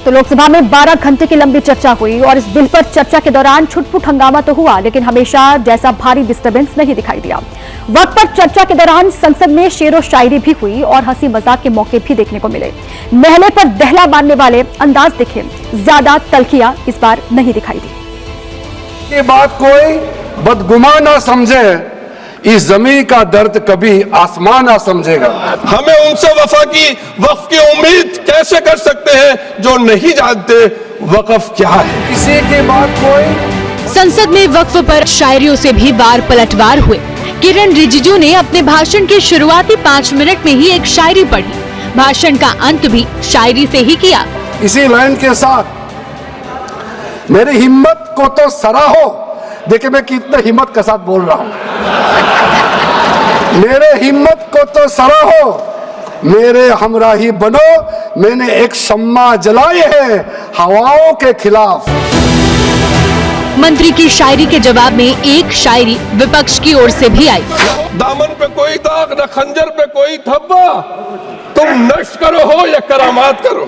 तो लोकसभा में 12 घंटे की लंबी चर्चा हुई और इस बिल पर चर्चा के दौरान छुटपुट हंगामा तो हुआ, लेकिन हमेशा जैसा भारी डिस्टर्बेंस नहीं दिखाई दिया। वक्त पर चर्चा के दौरान संसद में शेरो शायरी भी हुई और हंसी मजाक के मौके भी देखने को मिले। महले पर दहला मारने वाले अंदाज दिखे, ज्यादा तल्खियां इस बार नहीं दिखाई दी। ये बात कोई बदगुमान ना समझे, इस जमीन का दर्द कभी आसमान ना समझेगा। हमें उनसे वक्फ की उम्मीद कैसे कर सकते हैं जो नहीं जानते वक्फ क्या है। किसी की बात कोई। संसद में वक्फ पर शायरियों से भी वार पलटवार हुए। किरण रिजिजू ने अपने भाषण के शुरुआती 5 मिनट में ही एक शायरी पढ़ी। भाषण का अंत भी शायरी से ही किया। इसी लाइन के साथ मेरी हिम्मत को तो सराहो। देखिए मैं कितना हिम्मत के साथ बोल रहा हूं। मेरे हिम्मत को तो सराहो, मेरे हमराही बनो, मैंने एक शम्मा जलाई है हवाओं के खिलाफ। मंत्री की शायरी के जवाब में एक शायरी विपक्ष की ओर से भी आई। दामन पे कोई दाग न खंजर पे कोई धब्बा, तुम नष्ट करो हो या करामात करो।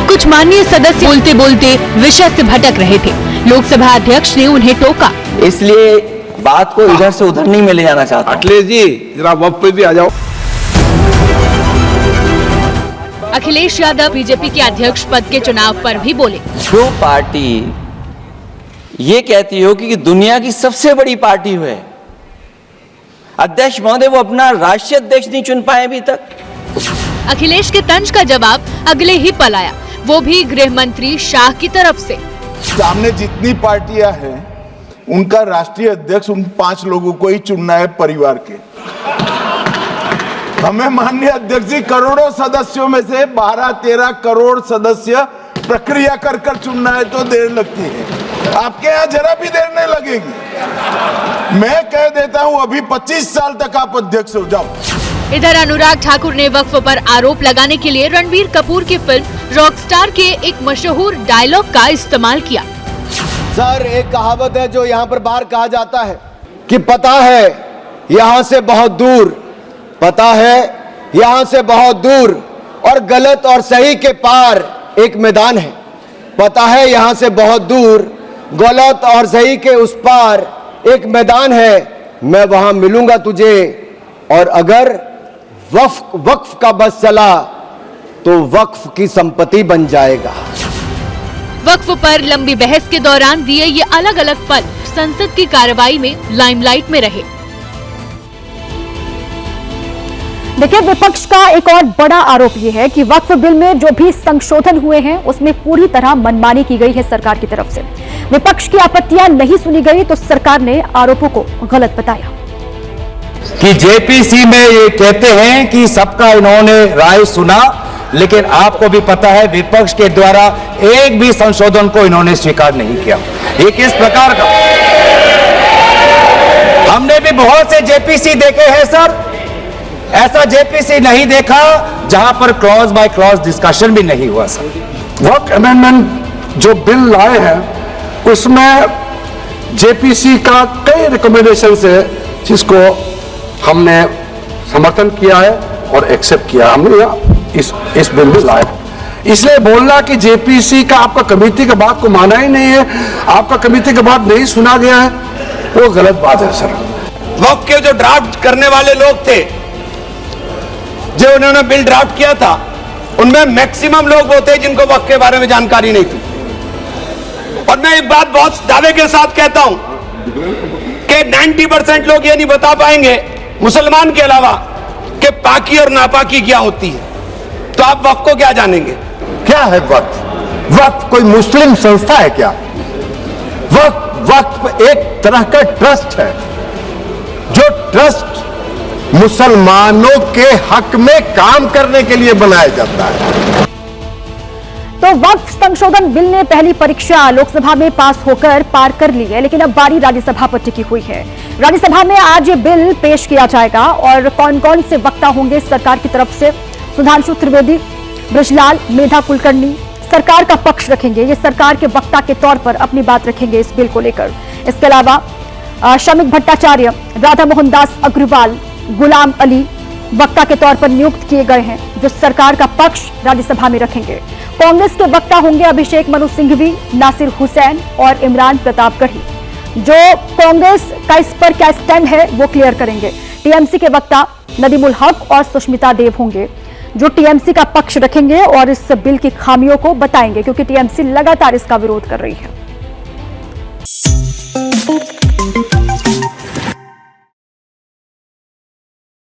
कुछ माननीय सदस्य बोलते बोलते विषय से भटक रहे थे। लोकसभा अध्यक्ष ने उन्हें टोका। इसलिए बात को इधर से उधर नहीं में ले जाना चाहता। अखिलेश जी जरा वक्त पे भी आ जाओ। अखिलेश यादव बीजेपी के अध्यक्ष पद के चुनाव पर भी बोले। जो पार्टी ये कहती हो कि दुनिया की सबसे बड़ी पार्टी है, अध्यक्ष महोदय वो अपना राष्ट्रीय अध्यक्ष नहीं चुन पाए अभी तक। अखिलेश के तंज का जवाब अगले ही पल आया, वो भी गृह मंत्री शाह की तरफ से। सामने जितनी पार्टियां हैं उनका राष्ट्रीय अध्यक्ष उन 5 लोगों को ही चुनना है परिवार के। हमें माननीय अध्यक्ष जी करोड़ों सदस्यों में से 12-13 करोड़ सदस्य प्रक्रिया कर चुनना है तो देर लगती है। आपके यहाँ जरा भी देर नहीं लगेगी। मैं कह देता हूँ अभी 25 साल तक आप अध्यक्ष हो जाओ। इधर अनुराग ठाकुर ने वक्फ पर आरोप लगाने के लिए रणबीर कपूर की फिल्म रॉकस्टार के एक मशहूर डायलॉग का इस्तेमाल किया। सर, एक कहावत है जो यहाँ पर बाहर कहा जाता है कि पता है यहाँ से बहुत दूर, पता है यहाँ से बहुत दूर, और गलत और सही के पार एक मैदान है। पता है यहाँ से बहुत दूर, गलत और सही के उस पार एक मैदान है। मैं वहां मिलूंगा तुझे, और अगर वक्फ का बस चला तो वक्फ की संपत्ति बन जाएगा। वक्फ पर लंबी बहस के दौरान दिए ये अलग अलग पल संसद की कार्रवाई में लाइमलाइट में रहे। देखिए, विपक्ष का एक और बड़ा आरोप यह है कि वक्फ बिल में जो भी संशोधन हुए हैं उसमें पूरी तरह मनमानी की गई है सरकार की तरफ से। विपक्ष की आपत्तियां नहीं सुनी गई तो सरकार ने आरोपों को गलत बताया कि जेपीसी में ये कहते हैं कि सबका इन्होंने राय सुना, लेकिन आपको भी पता है विपक्ष के द्वारा एक भी संशोधन को इन्होंने स्वीकार नहीं किया। ये किस प्रकार का? हमने भी बहुत से जेपीसी देखे हैं सर, ऐसा जेपीसी नहीं देखा जहां पर क्लॉज बाय क्लॉज डिस्कशन भी नहीं हुआ सर। वक्त अमेंडमेंट जो बिल लाए हैं उसमें जेपीसी का कई रिकमेंडेशन है जिसको हमने समर्थन किया है और एक्सेप्ट किया। हमने इस बिल में लाया, इसलिए बोलना कि जेपीसी का आपका कमेटी के बात को माना ही नहीं है, आपका कमेटी के बात नहीं सुना गया है, वो गलत बात है सर। वक्फ के जो ड्राफ्ट करने वाले लोग थे, जो उन्होंने बिल ड्राफ्ट किया था, उनमें मैक्सिमम लोग वो थे जिनको वक्फ के बारे में जानकारी नहीं थी। और मैं एक बात बहुत दावे के साथ कहता हूं कि 90% लोग ये नहीं बता पाएंगे मुसलमान के अलावा कि पाकी और नापाकी क्या होती है। तो आप वक्फ को क्या जानेंगे? क्या है वक्फ? वक्फ कोई मुस्लिम संस्था है क्या? वक्फ एक तरह का ट्रस्ट है, जो ट्रस्ट मुसलमानों के हक में काम करने के लिए बनाया जाता है। तो वक्फ संशोधन बिल ने पहली परीक्षा लोकसभा में पास होकर पार कर ली है, लेकिन अब बारी राज्यसभा पर टिकी हुई है। राज्यसभा में आज ये बिल पेश किया जाएगा और कौन कौन से वक्ता होंगे सरकार की तरफ से? सुधांशु त्रिवेदी, ब्रजलाल, मेधा कुलकर्णी सरकार का पक्ष रखेंगे। ये सरकार के वक्ता के तौर पर अपनी बात रखेंगे इस बिल को लेकर। इसके अलावा शमिक भट्टाचार्य, राधा मोहन दास अग्रवाल, गुलाम अली वक्ता के तौर पर नियुक्त किए गए हैं जो सरकार का पक्ष राज्यसभा में रखेंगे। कांग्रेस के वक्ता होंगे अभिषेक मनु सिंघवी, नासिर हुसैन और इमरान प्रतापगढ़ी, जो कांग्रेस का इस पर क्या स्टैंड है वो क्लियर करेंगे। टीएमसी के वक्ता नदीमुल हक और सुष्मिता देव होंगे, जो टीएमसी का पक्ष रखेंगे और इस बिल की खामियों को बताएंगे, क्योंकि टीएमसी लगातार इसका विरोध कर रही है।